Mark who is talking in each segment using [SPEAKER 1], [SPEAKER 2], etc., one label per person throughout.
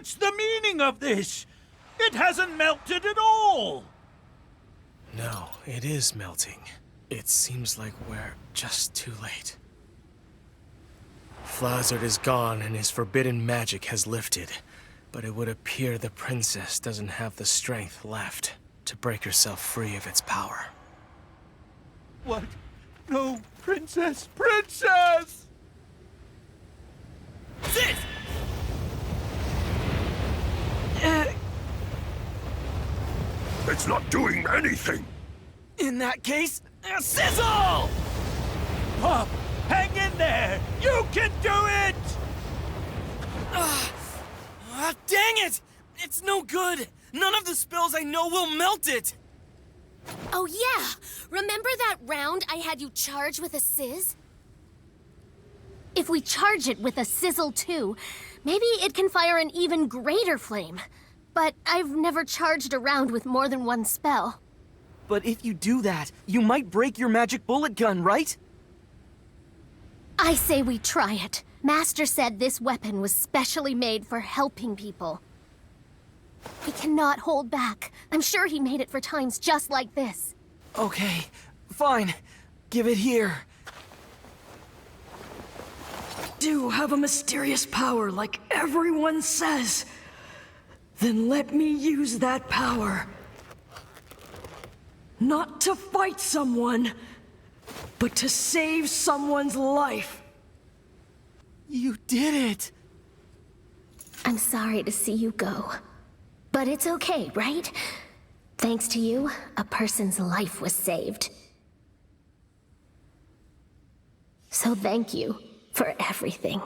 [SPEAKER 1] What's the meaning of this? It hasn't melted at all!
[SPEAKER 2] No, it is melting. It seems like we're just too late. Flazard is gone and his forbidden magic has lifted, but it would appear the princess doesn't have the strength left to break herself free of its power.
[SPEAKER 1] What? No, princess! Princess!
[SPEAKER 3] Sis!
[SPEAKER 4] It's not doing anything!
[SPEAKER 3] In that case, sizzle!
[SPEAKER 1] Pop, hang in there! You can do it!
[SPEAKER 3] Dang it! It's no good! None of the spells I know will melt it!
[SPEAKER 5] Oh yeah! Remember that round I had you charge with a sizz? If we charge it with a sizzle too, maybe it can fire an even greater flame. But I've never charged a round with more than one spell.
[SPEAKER 3] But if you do that, you might break your magic bullet gun, right?
[SPEAKER 5] I say we try it. Master said this weapon was specially made for helping people. We cannot hold back. I'm sure he made it for times just like this.
[SPEAKER 3] Okay, fine. Give it here.
[SPEAKER 6] Do have a mysterious power like everyone says. Then let me use that power. Not to fight someone, but to save someone's life.
[SPEAKER 3] You did it!
[SPEAKER 5] I'm sorry to see you go. But it's okay, right? Thanks to you, a person's life was saved. So thank you for everything.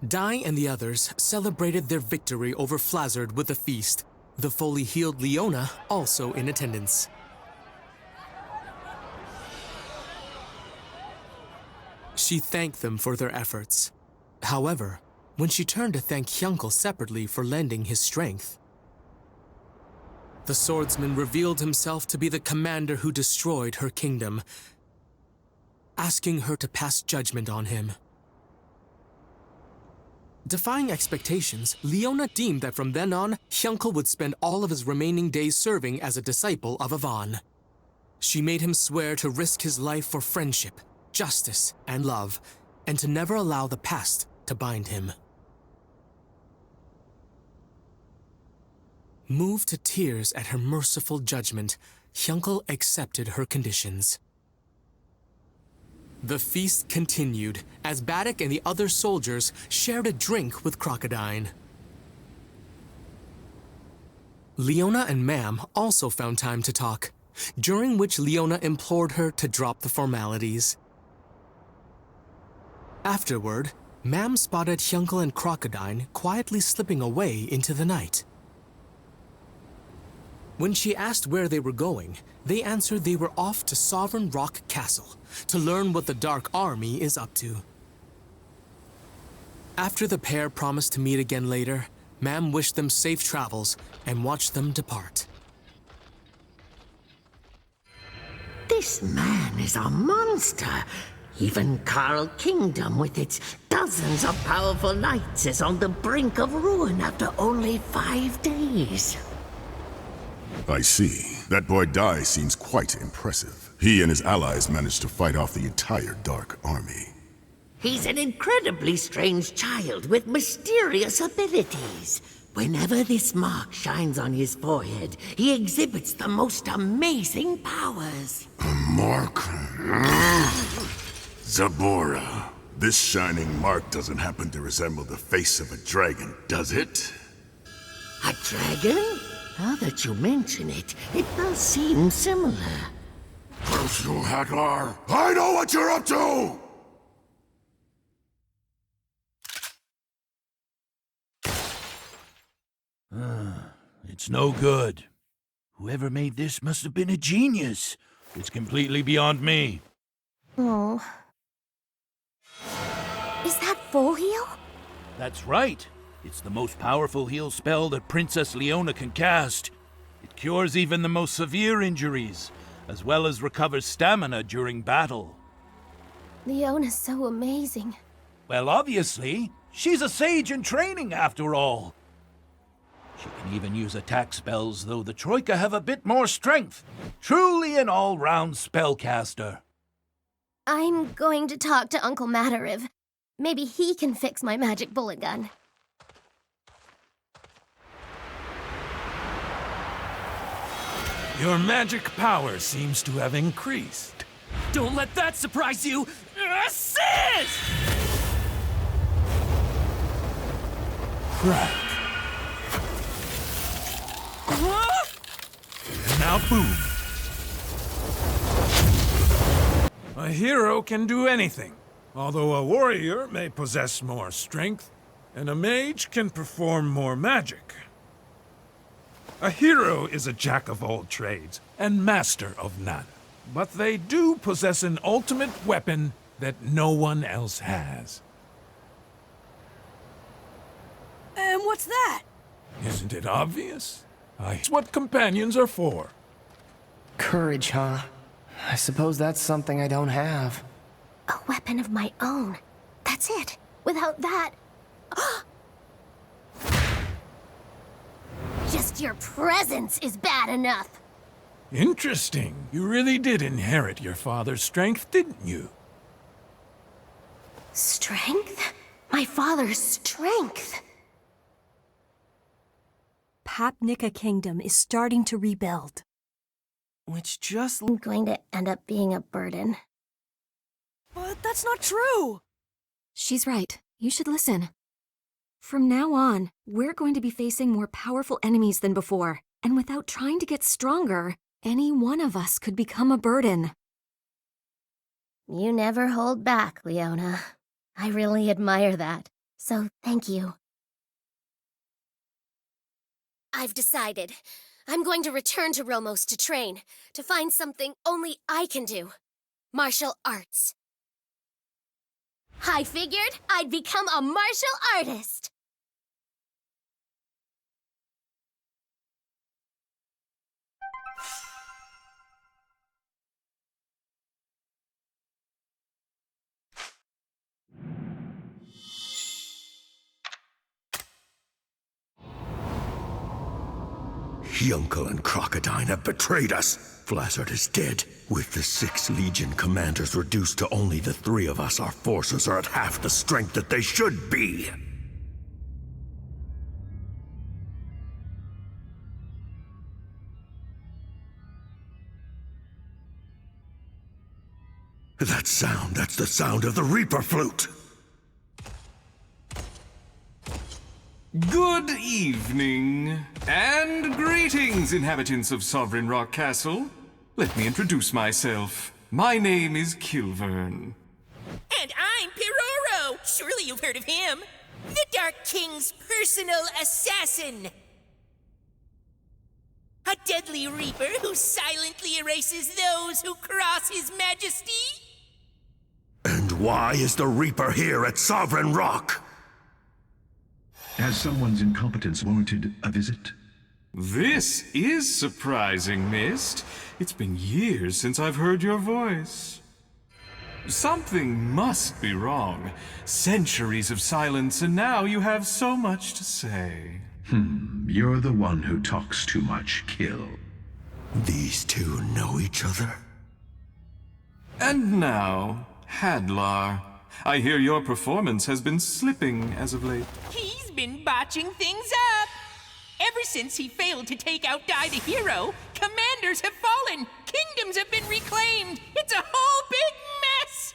[SPEAKER 2] Dai and the others celebrated their victory over Flazard with a feast, the fully healed Leona also in attendance. She thanked them for their efforts. However, when she turned to thank Hyunkel separately for lending his strength, the swordsman revealed himself to be the commander who destroyed her kingdom, asking her to pass judgment on him. Defying expectations, Leona deemed that from then on, Hyunkel would spend all of his remaining days serving as a disciple of Avan. She made him swear to risk his life for friendship, justice, and love, and to never allow the past to bind him. Moved to tears at her merciful judgment, Hyunkel accepted her conditions. The feast continued as Baddock and the other soldiers shared a drink with Crocodine. Leona and Mam also found time to talk, during which Leona implored her to drop the formalities. Afterward, Mam spotted Hyunkel and Crocodine quietly slipping away into the night. When she asked where they were going, they answered they were off to Sovereign Rock Castle to learn what the Dark Army is up to. After the pair promised to meet again later, Mam wished them safe travels and watched them depart.
[SPEAKER 7] This man is a monster. Even Karl Kingdom, with its dozens of powerful knights, is on the brink of ruin after only 5 days.
[SPEAKER 4] I see. That boy Dai seems quite impressive. He and his allies managed to fight off the entire Dark Army.
[SPEAKER 7] He's an incredibly strange child with mysterious abilities. Whenever this mark shines on his forehead, he exhibits the most amazing powers.
[SPEAKER 4] A mark? Zabora. This shining mark doesn't happen to resemble the face of a dragon, does it?
[SPEAKER 7] A dragon? Now that you mention it, it does seem similar.
[SPEAKER 4] curse you, Hadlar! I know what you're up to!
[SPEAKER 1] It's no good. Whoever made this must have been a genius. It's completely beyond me.
[SPEAKER 5] Oh. Is that full heal?
[SPEAKER 1] That's right. It's the most powerful heal spell that Princess Leona can cast. It cures even the most severe injuries, as well as recovers stamina during battle.
[SPEAKER 5] Leona's so amazing.
[SPEAKER 1] Well, obviously, she's a sage in training after all. She can even use attack spells, though the Troika have a bit more strength. Truly an all-round spellcaster.
[SPEAKER 5] I'm going to talk to Uncle Matariv. Maybe he can fix my magic bullet gun.
[SPEAKER 1] Your magic power seems to have increased.
[SPEAKER 3] Don't let that surprise you! Assist!
[SPEAKER 1] Crack. And now boom. A hero can do anything, although a warrior may possess more strength, and a mage can perform more magic. A hero is a jack of all trades and master of none, but they do possess an ultimate weapon that no one else has.
[SPEAKER 6] And what's that?
[SPEAKER 1] Isn't it obvious? It's what companions are for.
[SPEAKER 8] Courage, huh? I suppose that's something I don't have.
[SPEAKER 5] A weapon of my own. That's it. Without that... Just your presence is bad enough.
[SPEAKER 1] Interesting. You really did inherit your father's strength, didn't you?
[SPEAKER 5] Strength? My father's strength?
[SPEAKER 9] Papnica Kingdom is starting to rebuild.
[SPEAKER 3] Which just...
[SPEAKER 5] I'm going to end up being a burden.
[SPEAKER 6] But that's not true!
[SPEAKER 9] She's right. You should listen. From now on, we're going to be facing more powerful enemies than before, and without trying to get stronger, any one of us could become a burden.
[SPEAKER 5] You never hold back, Leona. I really admire that, so thank you. I've decided. I'm going to return to Romos to train, to find something only I can do. Martial arts. I figured I'd become a martial artist!
[SPEAKER 10] Yunkel and Crocodile have betrayed us. Flazzard is dead. With the 6 Legion commanders reduced to only the 3 of us, our forces are at half the strength that they should be. That sound, that's the sound of the Reaper flute.
[SPEAKER 11] Good evening, and greetings, inhabitants of Sovereign Rock Castle. Let me introduce myself. My name is Kilvern.
[SPEAKER 12] And I'm Piroro! Surely you've heard of him. The Dark King's personal assassin. A deadly reaper who silently erases those who cross his majesty.
[SPEAKER 10] And why is the Reaper here at Sovereign Rock?
[SPEAKER 13] Has someone's incompetence warranted a visit?
[SPEAKER 11] This is surprising, Mist. It's been years since I've heard your voice. Something must be wrong. Centuries of silence, and now you have so much to say.
[SPEAKER 13] You're the one who talks too much, Kill.
[SPEAKER 10] These two know each other?
[SPEAKER 11] And now, Hadlar. I hear your performance has been slipping as of late.
[SPEAKER 12] He's been botching things up. Ever since he failed to take out Dai the hero, commanders have fallen, kingdoms have been reclaimed. It's a whole big mess.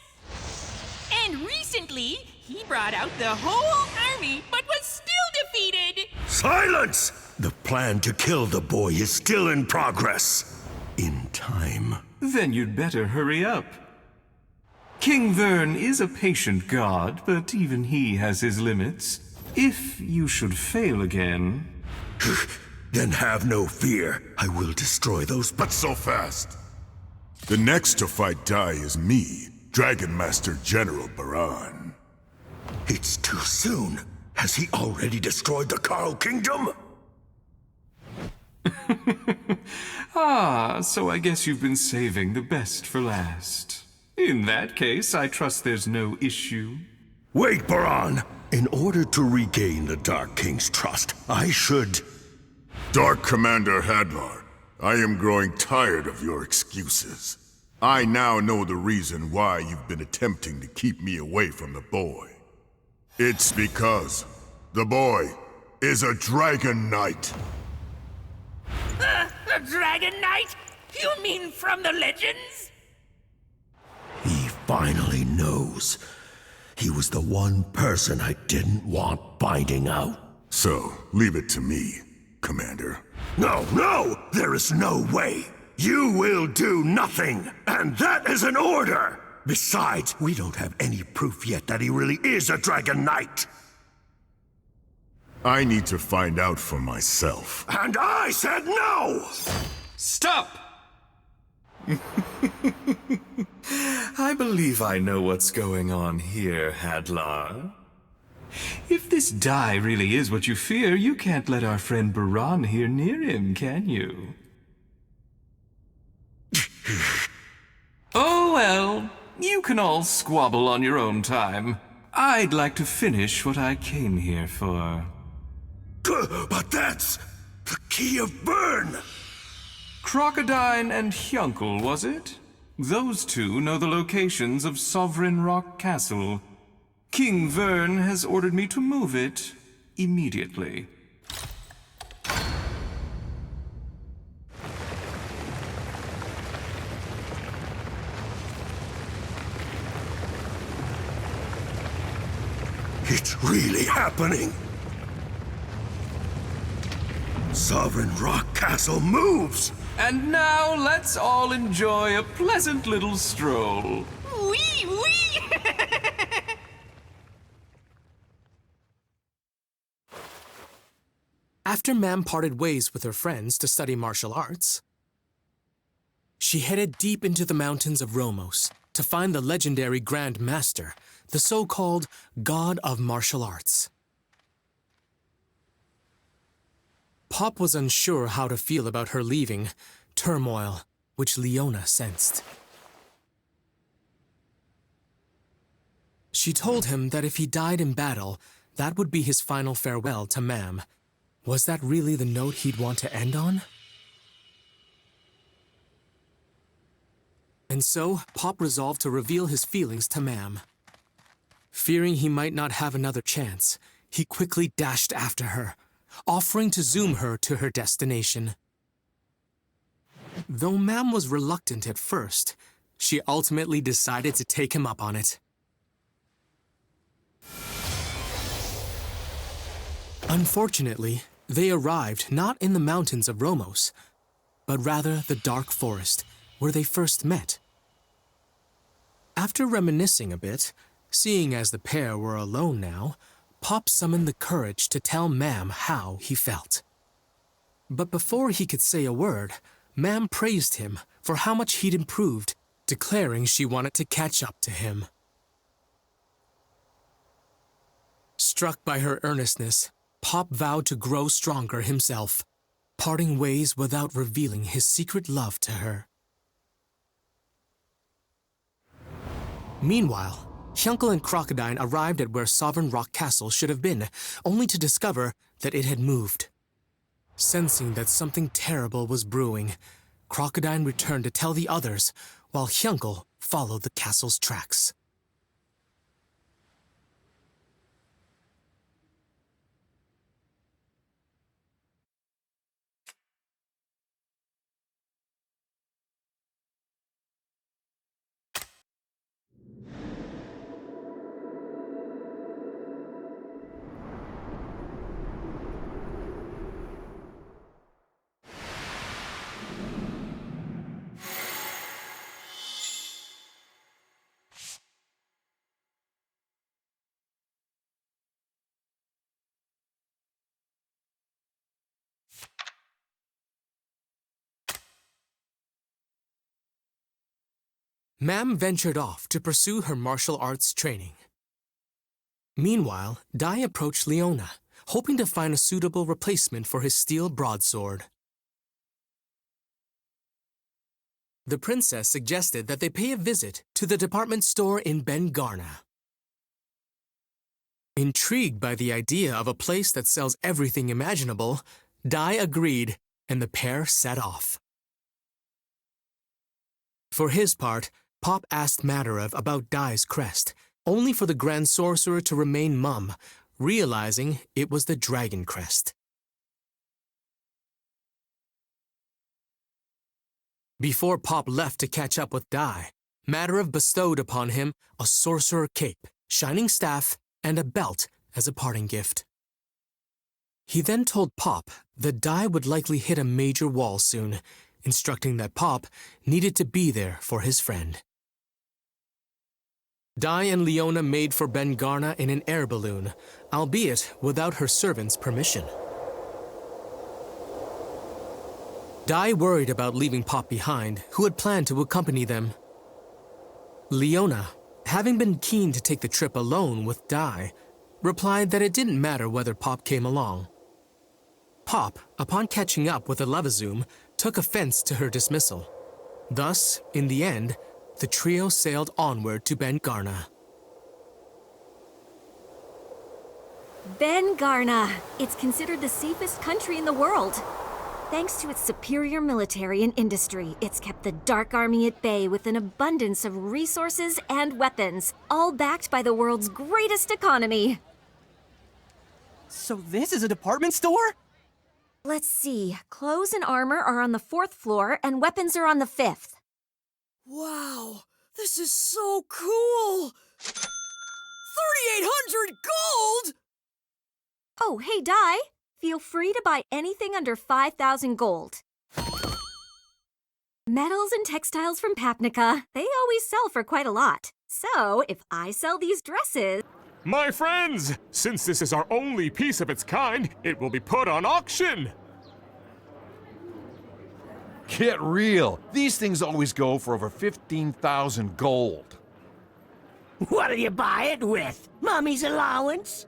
[SPEAKER 12] And recently, he brought out the whole army, but was still defeated.
[SPEAKER 10] Silence! The plan to kill the boy is still in progress. In time.
[SPEAKER 11] Then you'd better hurry up. King Vern is a patient god, but even he has his limits. If you should fail again...
[SPEAKER 10] Then have no fear. I will destroy those, but
[SPEAKER 4] so fast. The next to fight Dai is me, Dragon Master General Baran.
[SPEAKER 10] It's too soon. Has he already destroyed the Karl Kingdom?
[SPEAKER 11] Ah, so I guess you've been saving the best for last. In that case, I trust there's no issue.
[SPEAKER 10] Wait, Baran! In order to regain the Dark King's trust, I should...
[SPEAKER 4] Dark Commander Hadlar, I am growing tired of your excuses. I now know the reason why you've been attempting to keep me away from the boy. It's because the boy is a Dragon Knight.
[SPEAKER 12] A Dragon Knight? You mean from the legends?
[SPEAKER 10] He finally knows. He was the one person I didn't want finding out.
[SPEAKER 4] So, leave it to me, Commander.
[SPEAKER 10] No! There is no way! You will do nothing! And that is an order! Besides, we don't have any proof yet that he really is a Dragon Knight!
[SPEAKER 4] I need to find out for myself.
[SPEAKER 10] And I said no!
[SPEAKER 11] Stop! I believe I know what's going on here, Hadlar. If this Dai really is what you fear, you can't let our friend Baran here near him, can you? Oh well, you can all squabble on your own time. I'd like to finish what I came here for.
[SPEAKER 10] But that's the key of Vern!
[SPEAKER 11] Crocodine and Hyunkel, was it? Those two know the locations of Sovereign Rock Castle. King Vern has ordered me to move it immediately.
[SPEAKER 10] It's really happening! Sovereign Rock Castle moves!
[SPEAKER 11] And now let's all enjoy a pleasant little stroll.
[SPEAKER 12] Wee wee!
[SPEAKER 2] After Mam parted ways with her friends to study martial arts, she headed deep into the mountains of Romos to find the legendary Grand Master, the so-called God of Martial Arts. Pop was unsure how to feel about her leaving, turmoil which Leona sensed. She told him that if he died in battle, that would be his final farewell to Mam. Was that really the note he'd want to end on? And so, Pop resolved to reveal his feelings to Mam. Fearing he might not have another chance, he quickly dashed after her, offering to zoom her to her destination. Though Mam was reluctant at first, she ultimately decided to take him up on it. Unfortunately, they arrived not in the mountains of Romos, but rather the dark forest where they first met. After reminiscing a bit, seeing as the pair were alone now, Pop summoned the courage to tell Mam how he felt. But before he could say a word, Mam praised him for how much he'd improved, declaring she wanted to catch up to him. Struck by her earnestness, Pop vowed to grow stronger himself, parting ways without revealing his secret love to her. Meanwhile, Hyunkel and Crocodine arrived at where Sovereign Rock Castle should have been, only to discover that it had moved. Sensing that something terrible was brewing, Crocodine returned to tell the others, while Hyunkel followed the castle's tracks. Mam ventured off to pursue her martial arts training. Meanwhile, Dai approached Leona, hoping to find a suitable replacement for his steel broadsword. The princess suggested that they pay a visit to the department store in Ben Garna. Intrigued by the idea of a place that sells everything imaginable, Dai agreed, and the pair set off. For his part, Pop asked Madarev about Dai's crest, only for the Grand Sorcerer to remain mum, realizing it was the Dragon Crest. Before Pop left to catch up with Dai, Madarev bestowed upon him a sorcerer cape, shining staff, and a belt as a parting gift. He then told Pop that Dai would likely hit a major wall soon, instructing that Pop needed to be there for his friend. Dai and Leona made for Ben Garna in an air balloon, albeit without her servant's permission. Dai worried about leaving Pop behind, who had planned to accompany them. Leona, having been keen to take the trip alone with Dai, replied that it didn't matter whether Pop came along. Pop, upon catching up with the Levazoom, took offense to her dismissal. Thus, in the end, the trio sailed onward to Ben Garna.
[SPEAKER 9] Ben Garna. It's considered the safest country in the world. Thanks to its superior military and industry, it's kept the Dark Army at bay with an abundance of resources and weapons, all backed by the world's greatest economy.
[SPEAKER 3] So this is a department store?
[SPEAKER 9] Let's see. Clothes and armor are on the 4th floor, and weapons are on the 5th.
[SPEAKER 6] Wow, this is so cool! 3,800 gold!
[SPEAKER 9] Oh, hey, Dai. Feel free to buy anything under 5,000 gold. Metals and textiles from Papnica, they always sell for quite a lot. So, if I sell these dresses...
[SPEAKER 14] My friends, since this is our only piece of its kind, it will be put on auction!
[SPEAKER 15] Get real. These things always go for over 15,000 gold.
[SPEAKER 7] What'll you buy it with? Mommy's allowance?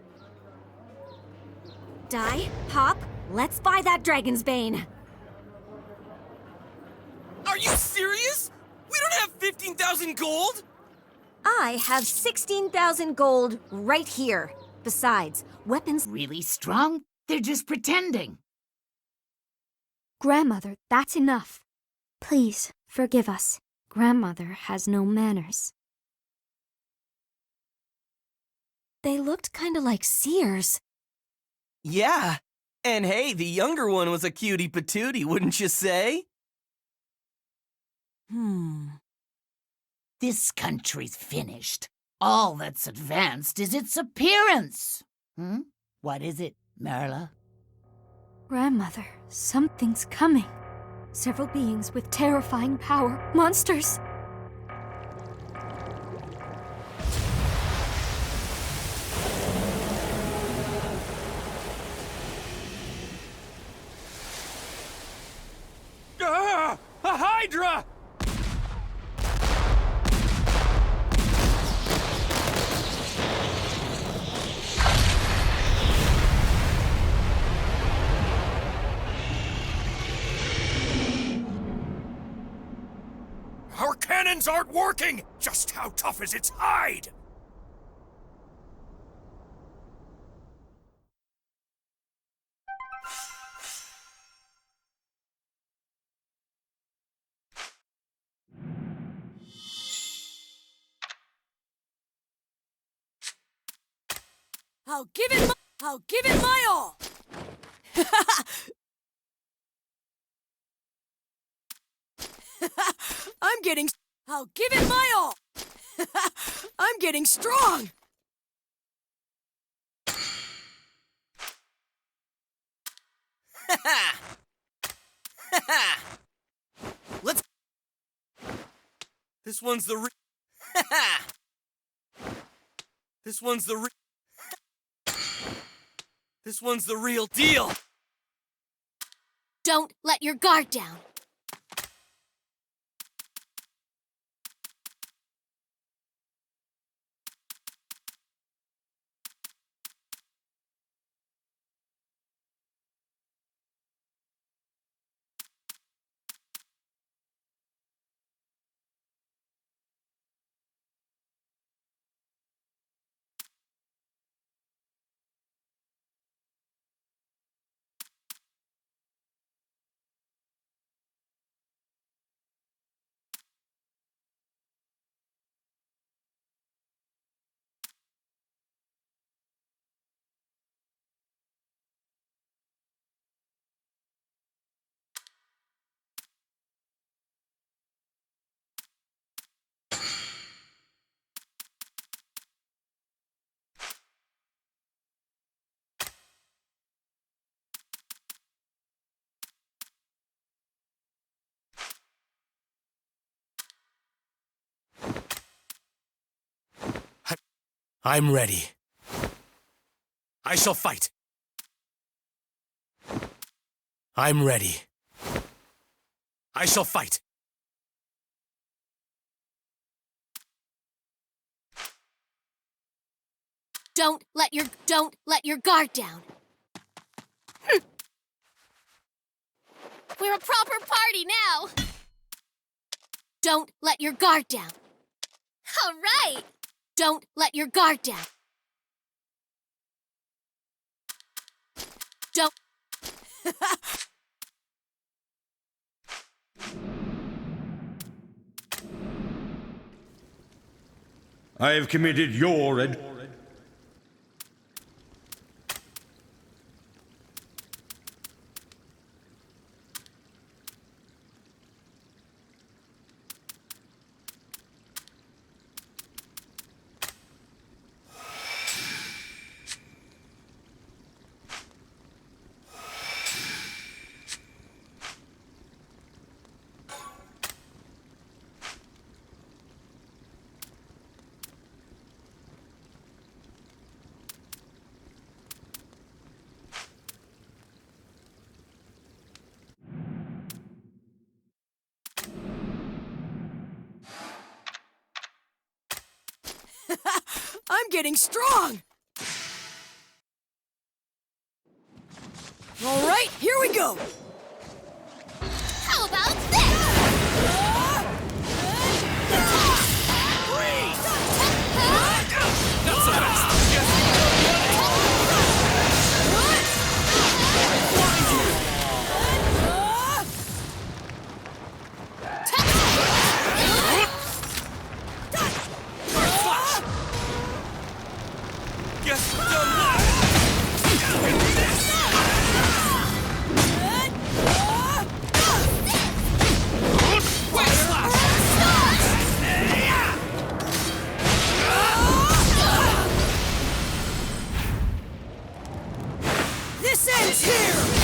[SPEAKER 9] Dai, Pop, let's buy that Dragon's Bane.
[SPEAKER 3] Are you serious? We don't have 15,000 gold?
[SPEAKER 9] I have 16,000 gold right here. Besides, weapons...
[SPEAKER 16] Really strong? They're just pretending.
[SPEAKER 17] Grandmother, that's enough. Please, forgive us. Grandmother has no manners.
[SPEAKER 9] They looked kinda like seers.
[SPEAKER 3] Yeah. And hey, the younger one was a cutie patootie, wouldn't you say?
[SPEAKER 16] This country's finished. All that's advanced is its appearance. What is it, Merla?
[SPEAKER 17] Grandmother, something's coming. Several beings with terrifying power. Monsters!
[SPEAKER 1] Ah! A Hydra!
[SPEAKER 18] Our cannons aren't working! Just how tough is its hide?
[SPEAKER 6] I'll give it my all! I'll give it my all! I'm getting strong!
[SPEAKER 3] Let's... This one's the This one's the This one's the real deal!
[SPEAKER 5] Don't let your guard down.
[SPEAKER 2] I'm ready. I shall fight. I'm ready. I shall fight.
[SPEAKER 5] Don't let your guard down. We're a proper party now. Don't let your guard down. All right. Don't let your guard down. Don't.
[SPEAKER 10] I have committed your
[SPEAKER 6] I'm getting strong! All right, here we go!
[SPEAKER 5] How about this?
[SPEAKER 3] Not so fast! Yes,
[SPEAKER 6] This ends here!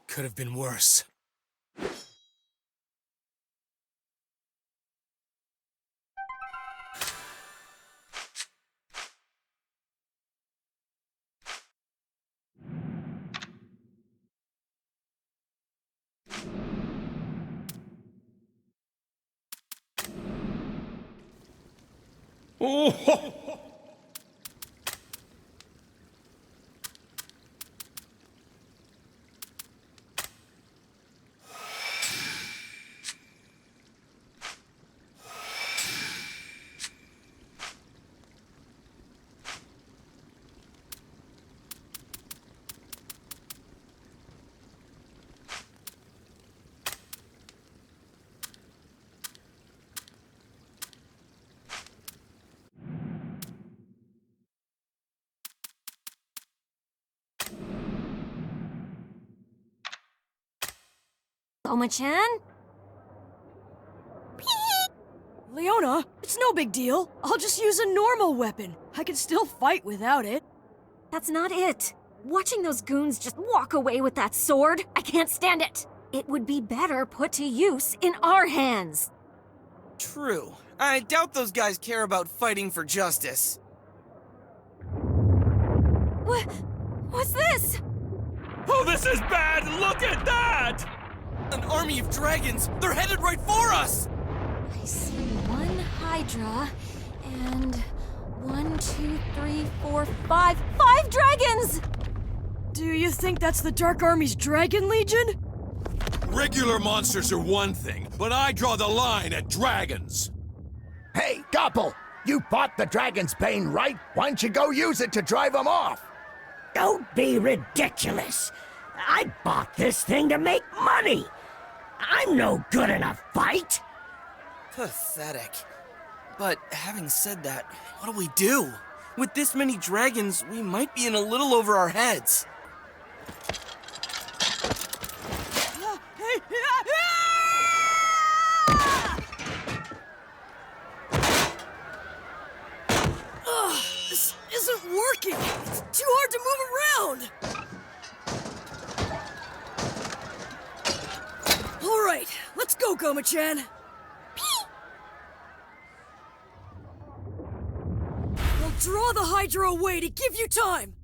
[SPEAKER 2] Could have been worse.
[SPEAKER 10] Oh!
[SPEAKER 17] Oma-chan?
[SPEAKER 6] Leona, it's no big deal. I'll just use a normal weapon. I can still fight without it.
[SPEAKER 17] That's not it. Watching those goons just walk away with that sword, I can't stand it. It would be better put to use in our hands.
[SPEAKER 3] True. I doubt those guys care about fighting for justice.
[SPEAKER 17] What's this?
[SPEAKER 3] Oh, this is bad! Look at that! An army of dragons! They're headed right for us!
[SPEAKER 17] I see one Hydra and 1, 2, 3, 4, 5 dragons!
[SPEAKER 6] Do you think that's the Dark Army's Dragon Legion?
[SPEAKER 18] Regular monsters are one thing, but I draw the line at dragons.
[SPEAKER 19] Hey, Gopple! You bought the dragon's bane, right? Why don't you go use it to drive them off?
[SPEAKER 7] Don't be ridiculous. I bought this thing to make money. I'm no good in a fight.
[SPEAKER 3] Pathetic. But having said that, what do we do? With this many dragons, we might be in a little over our heads.
[SPEAKER 6] This isn't working! It's too hard to move around! Alright, let's go, Goma-chan! We'll draw the Hydra away to give you time!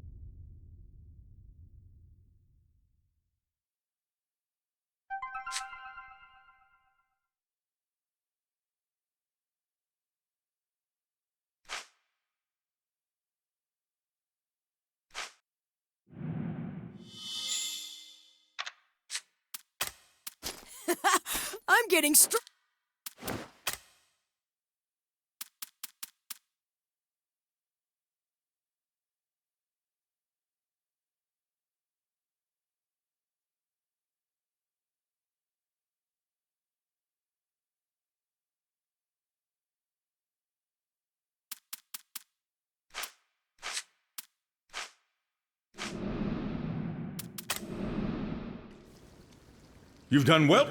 [SPEAKER 6] I'm getting
[SPEAKER 20] You've done well.